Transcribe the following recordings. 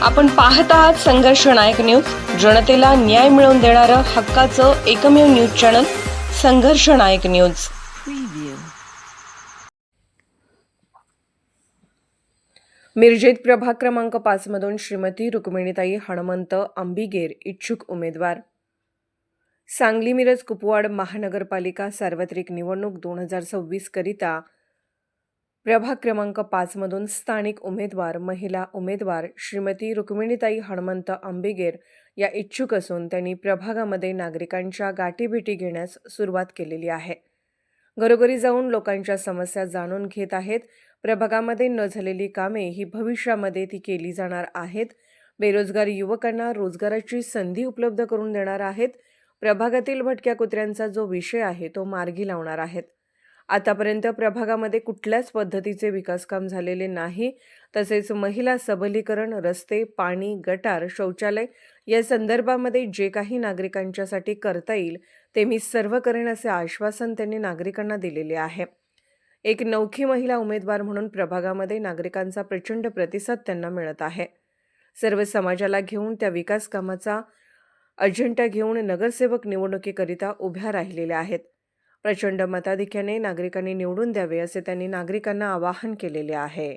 आपण पाहत आहात संघर्ष नायक न्यूज, जनतेला न्याय मिळवून देणारं हक्काचं एकमेव न्यूज चॅनल संघर्ष नायक न्यूज। मिरजेत प्रभाग क्रमांक 5 मधून श्रीमती रुक्मिणीताई हनुमंत आंबिगेर इच्छुक उमेदवार। सांगली मिरज कुपवाड महानगरपालिका सार्वत्रिक निवडणूक 2026 करिता प्रभाग क्रमांक 5 मधून स्थानिक उमेदवार महिला उमेदवार श्रीमती रुक्मिणीताई हनुमंत आंबिगेर या इच्छुक असून त्यांनी प्रभागामध्ये नागरिकांच्या गाठीभेटी घेण्यास सुरुवात केलेली आहे। घरोघरी जाऊन लोकांच्या समस्या जाणून घेत आहेत। प्रभागामध्ये न झालेली कामे ही भविष्यामध्ये ती केली जाणार आहेत। बेरोजगार युवकांना रोजगाराची संधी उपलब्ध करून देणार आहेत। प्रभागातील भटक्या कुत्र्यांचा जो विषय आहे तो मार्गी लावणार आहेत। आतापर्यंत प्रभागामध्ये कुठल्याच पद्धतीचे विकास काम झालेले नाही। तसेच महिला सबलीकरण, रस्ते, पाणी, गटार, शौचालय या संदर्भामध्ये जे काही नागरिकांच्यासाठी करता येईल ते मी सर्व करेन असे आश्वासन त्यांनी नागरिकांना दिलेले आहे। एक नौखी महिला उमेदवार म्हणून प्रभागामध्ये नागरिकांचा प्रचंड प्रतिसाद त्यांना मिळत आहे। सर्व समाजाला घेऊन त्या विकास कामाचा अजेंडा घेऊन नगरसेवक निवडणुकीकरिता उभ्या राहिलेल्या आहेत। प्रचंड मताधिक्याने नागरिकांनी निवडून द्यावे असे त्यांनी नागरिकांना आवाहन केलेले आहे।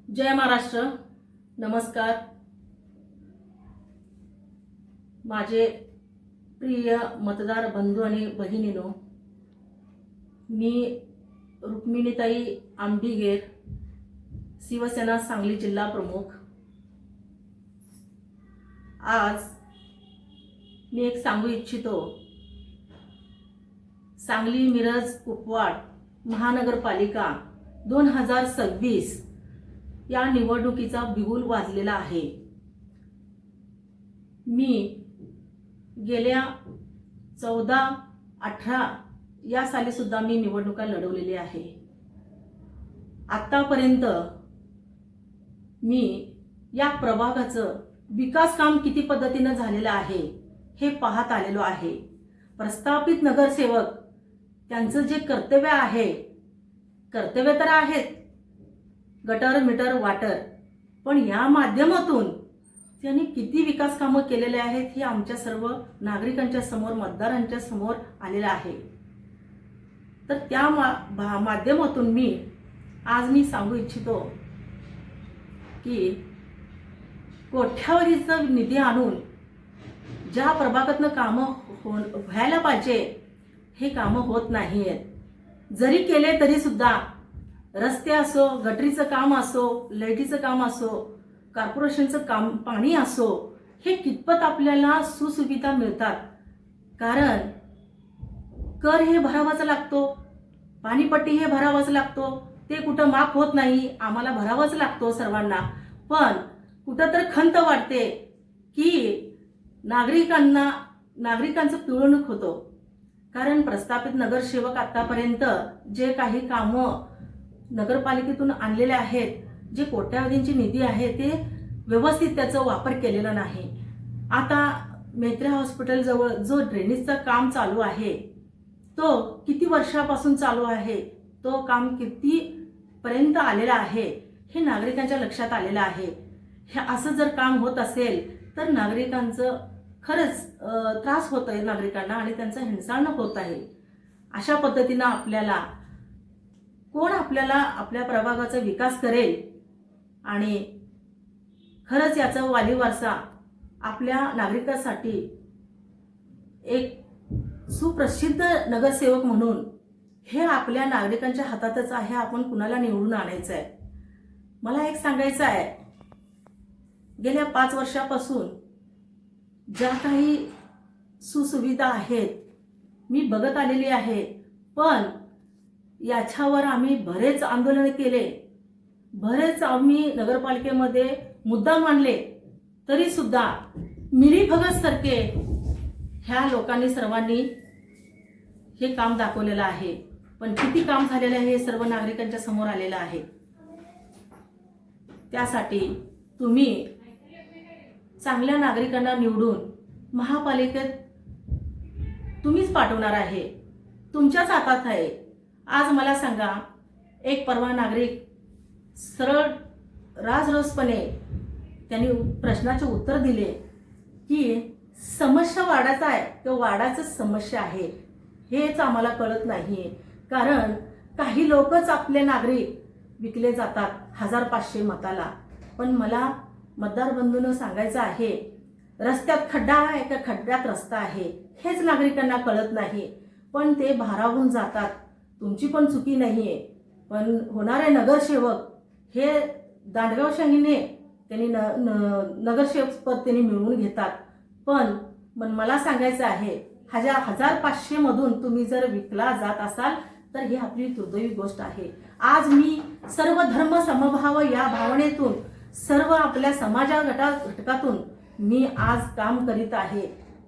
जय महाराष्ट्र, नमस्कार। माझे प्रिय मतदार बंधू आणि भगिनींनो, मी रुक्मिणीताई आंबिगेर, शिवसेना सांगली जिल्हा प्रमुख। आज मी एक सांगू इच्छितो, सांगली मिरज कुपवाड महानगरपालिका 2026 या निवडणुकीचा बिगुल वाजलेला आहे। मी गेल्या 14-18 या साली सुद्धा मी निवडणुका लढवलेली आहे। आतापर्यंत मी या प्रभागाचं विकास काम किती पद्धतीने झालेलं आहे हे पाहत आलेलो आहे। प्रस्थापित नगरसेवक त्यांचं जे कर्तव्य आहे, कर्तव्य तर आहेत गटर मीटर वाटर, पण या माध्यमातून त्यांनी किती विकास कामं केलेले आहेत हे आमच्या सर्व नागरिकांच्या समोर, मतदारांच्या समोर आलेलं आहे। तर त्या माध्यमातून आज मी सांगू इच्छितो की कोट्यावधीचा निधी आणून ज्या प्रभागातनं कामं व्हायला पाहिजे हे कामं होत नाहीयेत। जरी केले तरी सुद्धा रस्ते असो, गटरीचं काम असो, लाईटीचं काम असो, कॉर्पोरेशनचं काम, पाणी असो, हे कितपत आपल्याला सुसुविधा मिळतात। कारण कर हे भरावाच लागतो, पाणीपट्टी हे भरावाच लागतो, ते कुठं माफ होत नाही, आम्हाला भरावाच लागतो सर्वांना। पण कुठं तर खंत वाटते की नागरिकांचं पिळवणूक होतो। कारण प्रस्थापित नगरसेवक आतापर्यंत जे काही कामं नगरपालिकेतून आणलेले आहेत, जे कोट्यावधींची निधी आहे ते व्यवस्थित त्याचा वापर केलेला नाही। आता मेत्रे हॉस्पिटल जवळ जो ड्रेनेजचं काम चालू आहे तो किती वर्षापासून चालू आहे, तो काम किती पर्यंत आलेला आहे हे नागरिकांच्या लक्षात आलेलं आहे। हे असं जर काम होत असेल तर नागरिकांचं खरंच त्रास होत आहे नागरिकांना आणि त्यांचं हिंसाळण होत आहे। अशा पद्धतीनं आपल्याला आपल्या प्रभागाचा विकास करेल आणि खरंच याचा वाली वारसा आपल्या नागरिकांसाठी एक सुप्रसिद्ध नगरसेवक म्हणून हे आपल्या नागरिकांच्या हातातच आहे। आपण कुणाला निवडून आणायचं आहे। मला एक सांगायचं आहे, गेल्या 5 वर्षापासून ज्या काही सुसुविधा आहेत मी बघत आलेली आहे, पण याच्यावर आम्ही बरेच आंदोलन केले, बरेच आम्ही नगरपालिकेमध्ये मुद्दा मांडले, तरी सुद्धा मिलीभगतसारखे ह्या लोकांनी सर्वांनी हे काम दाखवलेलं आहे। पण किती काम झालेलं आहे हे सर्व नागरिकांच्या समोर आलेलं आहे। त्यासाठी तुम्ही चांगल्या नागरिकांना निवडून महापालिकेत तुम्हीच पाठवणार आहे, तुमच्याच हातात आहे। आज मला सांगा, एक परवा नागरिक सरळ राजरोसपणे त्यांनी प्रश्नाचे उत्तर दिले की समस्या वाडाचा आहे किंवा वाडाचं समस्या आहे हेच आम्हाला कळत नाही. कारण काही लोकच आपले नागरिक विकले जातात 1500 मताला. पण मला मतदार बंधूंनो सांगायचं आहे, रस्त्यात खड्डा आहे का खड्ड्यात रस्ता आहे हेच नागरिकांना कळत नाही. पण ते भारावून जातात. तुमची पण चुकी नाहीये. पण होणारे नगरसेवक हे दांडगावशाहीने त्यांनी नगरसेवक पद त्यांनी मिळवून घेतात. पण मला सांगायचं आहे, 1500 मधून तुम्ही जर विकला जात असाल तर ही आपली दुर्दैवी गोष्ट आहे. आज मी सर्व धर्म समभाव या भावनेतून सर्व आपल्या समाजा घटकातून मी आज काम करीत आहे.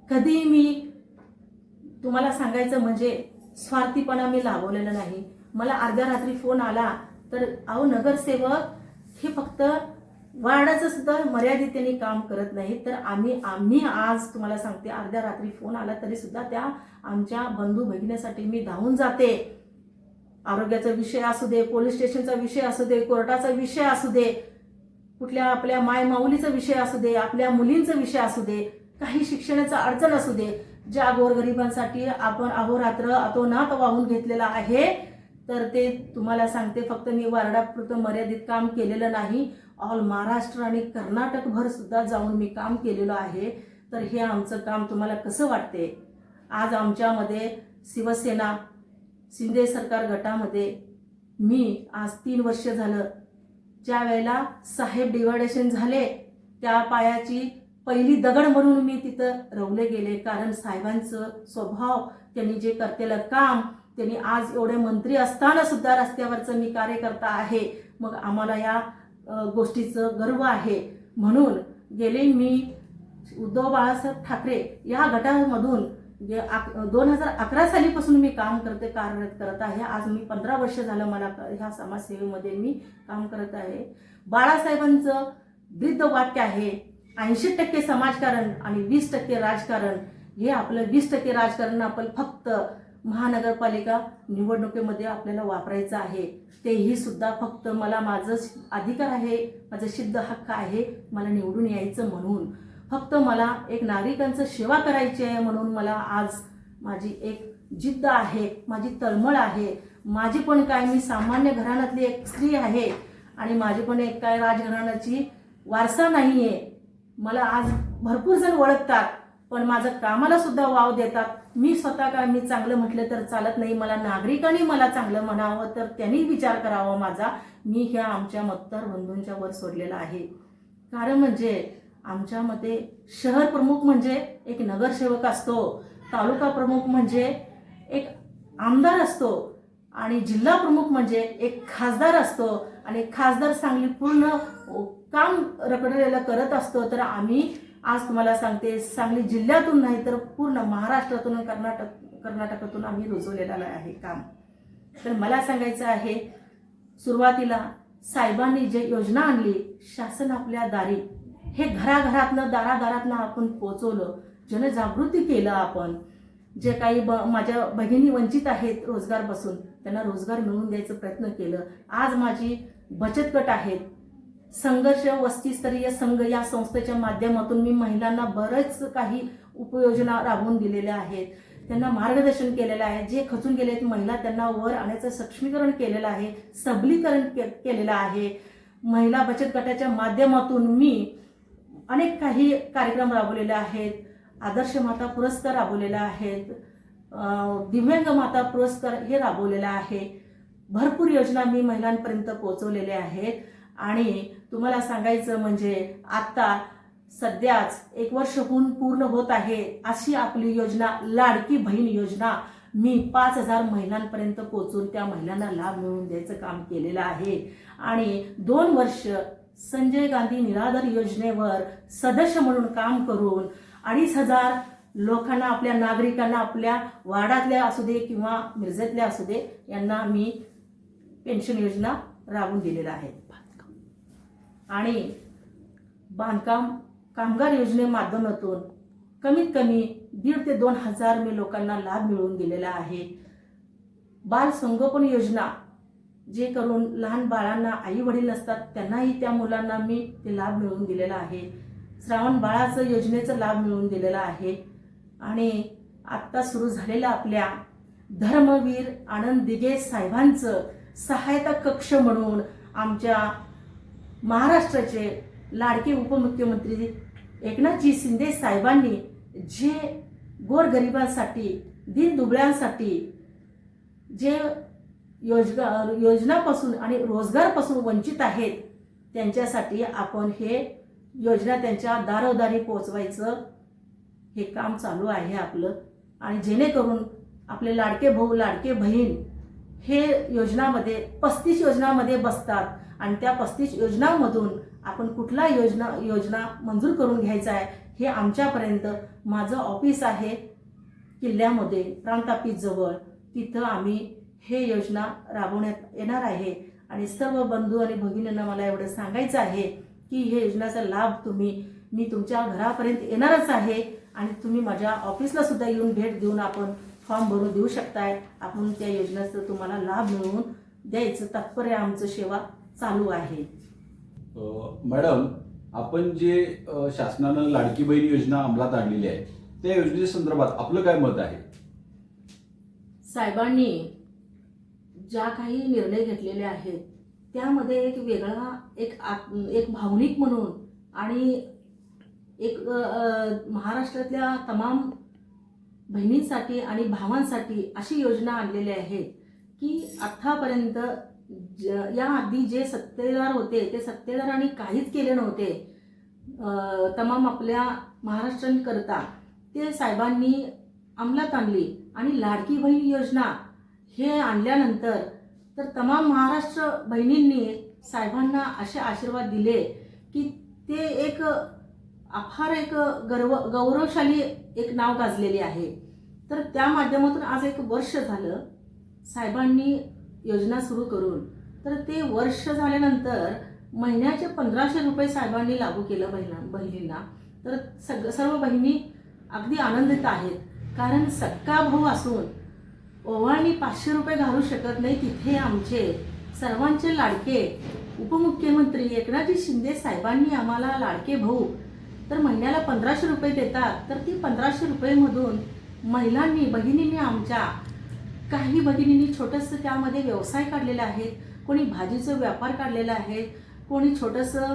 कधी मी तुम्हाला सांगायचं म्हणजे स्वार्थीपणा मी लाभवलेला नाही. मला अर्ध्या रात्री फोन आला तर अहो नगरसेवक हे फक्त वार्डाचं सुद्धा मर्यादित त्यांनी काम करत नाही. तर आम्ही आज तुम्हाला सांगते, अर्ध्या रात्री फोन आला तरी सुद्धा त्या आमच्या बंधू भगिनीसाठी मी धावून जाते. आरोग्याचा विषय असू दे, पोलीस स्टेशनचा विषय असू दे, कोर्टाचा विषय असू दे, कुठल्या आपल्या मायमाऊलीचा विषय असू दे, आपल्या मुलींचा विषय असू दे, काही शिक्षणाचा अडचण असू दे, ज्या गोरगरिबांसाठी आपण अहोरात्र अतोनात वाहून घेतलेला आहे. तर ते तुम्हाला सांगते, फक्त मी वार्डापुरतं मर्यादित काम केलेलं नाही, ऑल महाराष्ट्र आणि कर्नाटकभर सुद्धा जाऊन मी काम केलेलं आहे. तर हे आमचं काम तुम्हाला कसं वाटते? आज आमच्यामध्ये शिवसेना शिंदे सरकार गटामध्ये मी आज 3 वर्ष झालं, ज्या वेळेला साहेब डिव्हायडेशन झाले त्या पायाची पहिली दगड म्हणून मी तिथं रवले गेले. कारण साहेबांचं स्वभाव, त्यांनी जे करतेलं काम, त्यांनी आज एवढे मंत्री असताना सुद्धा रस्त्यावरचं मी कार्यकर्ता आहे. मग आम्हाला या गोष्टीचं गर्व आहे. म्हणून गेले मी उद्धव बाळासाहेब ठाकरे या गटामधून 2011 सालीपासून मी काम कार्यरत करत आहे. आज मी 15 वर्ष झालं मला ह्या समाजसेवेमध्ये मी काम करत आहे. बाळासाहेबांचं वृद्ध वाक्य आहे, 80% समाजकारण आणि 20% राजकारण. हे आपलं 20% राजकारण आपण फक्त महानगरपालिका निवडणुकीमध्ये आपल्याला वापरायचं आहे. तेही सुद्धा फक्त मला माझं अधिकार आहे, माझा सिद्ध हक्क आहे मला निवडून यायचं म्हणून. फक्त मला एक नागरिकांचं सेवा करायची आहे म्हणून मला आज माझी एक जिद्द आहे, माझी तळमळ आहे. माझी पण काय, मी सामान्य घराण्यातली एक स्त्री आहे आणि माझी पण एक काय राजघराण्याची वारसा नाही आहे. मला आज भरपूर जण ओळखतात, पण माझं कामाला सुद्धा वाव देतात. मी स्वतः काय मी चांगलं म्हटलं तर चालत नाही, मला नागरिकांनी मला चांगलं म्हणावं तर त्यांनी विचार करावा माझा. मी ह्या आमच्या मतदार बंधूंच्या वर सोडलेला आहे. कारण म्हणजे आमच्यामध्ये शहर प्रमुख म्हणजे एक नगरसेवक असतो, तालुका प्रमुख म्हणजे एक आमदार असतो आणि जिल्हा प्रमुख म्हणजे एक खासदार असतो. आणि खासदार सांगली पूर्ण काम रखडलेलं करत असतो. तर आम्ही आज तुम्हाला सांगते, सांगली जिल्ह्यातून नाही तर पूर्ण महाराष्ट्रातून कर्नाटकातून आम्ही रुजवलेलं आहे काम. तर मला सांगायचं आहे, सुरुवातीला साहेबांनी जे योजना आणली शासन आपल्या दारी, हे घराघरातनं दारादारातनं आपण पोचवलं, जनजागृती केलं. आपण जे काही माझ्या भगिनी वंचित आहेत रोजगारपासून, त्यांना रोजगार मिळवून द्यायचा प्रयत्न केलं. आज माझी बचत गट आहेत, संघर्ष वस्तीस्तरीय संघ या संस्थेच्या माध्यमातून मी महिलांना बरेच काही उपयोजना राबवून दिलेल्या आहेत, त्यांना मार्गदर्शन केलेलं आहे. जे खचून गेलेत महिला त्यांना वर आणण्याचं सक्षमीकरण केलेलं आहे, सबलीकरण केलेलं आहे. महिला बचत गटाच्या माध्यमातून मी अनेक काही कार्यक्रम राबवलेले आहेत. आदर्श माता पुरस्कार राबवलेला आहेत, दिव्यांग माता पुरस्कार हे राबवलेला आहे. भरपूर योजना मी महिलांपर्यंत पोहोचवलेल्या आहेत. आणि तुम्हाला सांगायचं म्हणजे आता सध्याच 1 वर्ष होऊन पूर्ण होत आहे अशी आपली योजना लाडकी बहीण योजना मी 5000 महिलांपर्यंत पोहोचून त्या महिलांना लाभ मिळवून द्यायचं काम केलेलं आहे. आणि 2 वर्ष संजय गांधी निराधार योजनेवर सदस्य म्हणून काम करून 2500 लोकांना, आपल्या नागरिकांना, आपल्या वार्डातल्या असू दे किंवा मिरजेतल्या असू दे, यांना मी पेन्शन योजना राबवून दिलेला आहे. आणि बांधकाम कामगार योजने माध्यमातून कमीत कमी 1,500 ते 2,000 मी लोकांना लाभ मिळवून दिलेला आहे. बाल संगोपन योजना जे करून लहान बाळांना आई वडील नसतात त्यांनाही त्या मुलांना मी ते लाभ मिळवून दिलेला आहे. श्रावण बाळाचं योजनेचा लाभ मिळवून दिलेला आहे. आणि आत्ता सुरू झालेल्या आपल्या धर्मवीर आनंद दिघे साहेबांचं सहायता कक्ष म्हणून आमच्या महाराष्ट्राचे लाडके उपमुख्यमंत्री एकनाथजी शिंदे साहेबांनी जे गोरगरिबांसाठी दीनदुबळ्यांसाठी जे योजनापासून आणि रोजगारपासून वंचित आहेत त्यांच्यासाठी आपण हे योजना त्यांच्या दारोदारी पोहोचवायचं हे काम चालू आहे आपलं. आणि जेणेकरून आपले लाडके भाऊ लाडके बहीण हे योजनामध्ये 35 योजनामध्ये बसतात आणि त्या 35 योजनांमधून आपण कुठला योजना मंजूर करून घ्यायचा आहे हे आमच्यापर्यंत माझं ऑफिस आहे किल्ल्यामध्ये प्रांतापीजवळ, तिथं आम्ही हे योजना राबवण्यात येणार आहे. आणि सर्व बंधू आणि भगिनींना मला एवढं सांगायचं आहे की हे योजनेचा लाभ मी तुमच्या घरापर्यंत येणारच आहे आणि तुम्ही माझ्या ऑफिसला सुद्धा येऊन भेट देऊन आपण फॉर्म भरून देऊ शकताय. आपण त्या योजनेचा तुम्हाला लाभ मिळवून द्यायचं तात्पर्य आमचं सेवा चालू आहे. मॅडम, आपण जे शासनानं लाडकी बहीण योजना अंमलात आणलेली आहे त्या योजनेच्या संदर्भात आपलं काय मत आहे? साहेबांनी ज्या काही निर्णय घेतलेले आहेत त्यामध्ये एक वेगळा एक भावनिक म्हणून आणि एक महाराष्ट्रातल्या तमाम बहिणींसाठी आणि भावांसाठी अशी योजना आणलेली आहे की आत्तापर्यंत याआधी जे सत्तेदार होते ते सत्तेदारांनी काहीच केले नव्हते तमाम आपल्या महाराष्ट्रांकरता, ते साहेबांनी अंमलात आणली. आणि लाडकी बहीण योजना हे आणल्यानंतर तर तमाम महाराष्ट्र बहिणींनी साहेबांना असे आशीर्वाद दिले की ते एक अफार एक गौरवशाली एक नाव गाजलेले आहे. तर त्या माध्यमातून आज एक वर्ष झालं साहेबांनी योजना सुरू करून. तर ते वर्ष झाल्यानंतर महिन्याचे 1500 रुपये साहेबांनी लागू केलं बहिणींना. तर सर्व बहिणी अगदी आनंदित आहेत. कारण सक्का भाऊ असून ओवाळणी 500 रुपये घालू शकत नाही, तिथे आमचे सर्वांचे लाडके उपमुख्यमंत्री एकनाथजी शिंदे साहेबांनी आम्हाला लाडके भाऊ तर महिन्याला 1500 रुपये देतात. तर ती 1500 रुपयेमधून महिलांनी बहिणींनी आमच्या काही भगिनींनी छोटंसं त्यामध्ये व्यवसाय काढलेला आहे. कोणी भाजीचं व्यापार काढलेला आहे, कोणी छोटंसं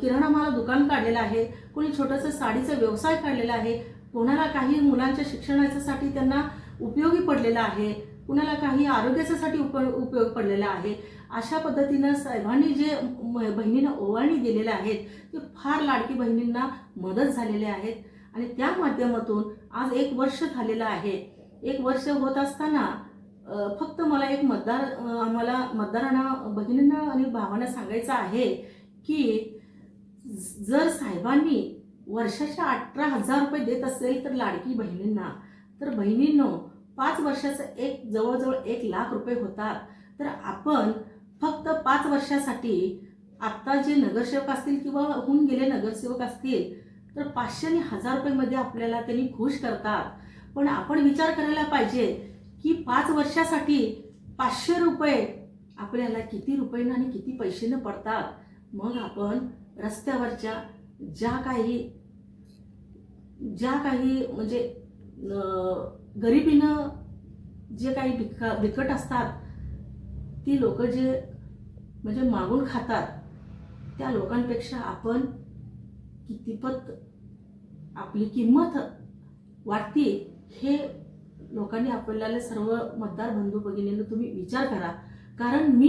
किराणा माल दुकान काढलेलं आहे, कोणी छोटंसं साडीचा व्यवसाय काढलेला आहे, कोणाला काही मुलांच्या शिक्षणासाठी त्यांना उपयोगी पडलेला आहे, कुणाला काही आरोग्यासाठी उपयोग पडलेला आहे. अशा पद्धतीनं साहेबांनी जे बहिणींना ओवाळणी दिलेल्या आहेत ते फार लाडकी बहिणींना मदत झालेले आहेत. आणि त्या माध्यमातून आज 1 वर्ष झालेलं आहे. 1 वर्ष होत असताना फक्त मला एक आम्हाला मतदारांना भगिनींना आणि भावांना सांगायचं आहे की जर साहेबांनी वर्षाच्या 18,000 रुपये देत असेल तर लाडकी बहिणींना, तर बहिणींनो 5 वर्षाचं जवळजवळ 1 लाख रुपये होतात. तर आपण फक्त 5 वर्षासाठी आत्ता जे नगरसेवक असतील किंवा होऊन गेले नगरसेवक असतील तर 500 आणि 1000 रुपयेमध्ये आपल्याला त्यांनी खुश करतात. पण आपण विचार करायला पाहिजे की 5 वर्षासाठी 500 रुपये आपल्याला किती रुपयांना आणि किती पैशानं पडतात. मग आपण रस्त्यावरच्या ज्या काही म्हणजे गरिबीनं जे काही बिकट असतात ती लोक जे म्हणजे मागून खातात त्या लोकांपेक्षा आपण कितीपत आपली किंमत वाटते हे लोकांनी आपल्याला सर्व मतदार बंधू भगिनींना तुम्ही विचार करा. कारण मी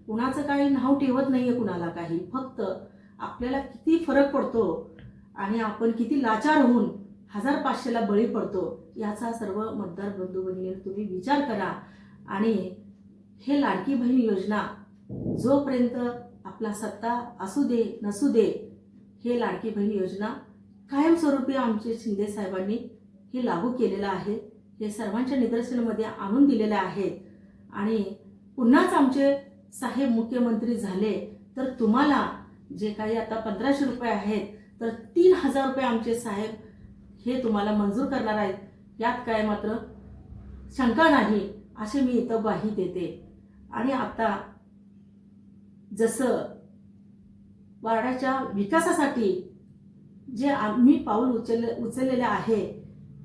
कुणाचं काही नाव ठेवत नाही आहे कुणाला काही, फक्त आपल्याला किती फरक पडतो आणि आपण किती लाचार होऊन 1500ला बळी पडतो याचा सर्व मतदार बंधू भगिनींना तुम्ही विचार करा. आणि हे लाडकी बहीण योजना जोपर्यंत आपला सत्ता असू दे नसू दे हे लाडकी बहीण योजना कायमस्वरूपी आमचे शिंदे साहेबांनी हे लागू केलेलं आहे. हे सर्वांच्या निदर्शनामध्ये आणून दिलेले आहेत. आणि पुन्हाच आमचे साहेब मुख्यमंत्री झाले तर तुम्हाला जे काही आता 1500 रुपये आहेत तर 3000 रुपये आमचे साहेब हे तुम्हाला मंजूर करणार आहेत. यात काय मात्र शंका नाही असे मी इथं ग्वाही देते. आणि आता जसं वार्डाच्या विकासासाठी जे आम्ही पाऊल उचललेले आहे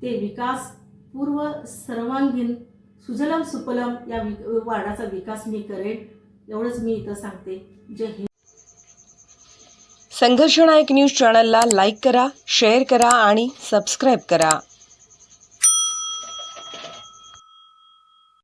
ते विकास पूर्व सर्वांगीण सुजलम सुफलम या वार्डाचा विकास मी करेन, एवढंच मी इथं सांगते. जय हिंद. संघर्ष नायक न्यूज चॅनलला लाईक करा, शेअर करा आणि सबस्क्राईब करा.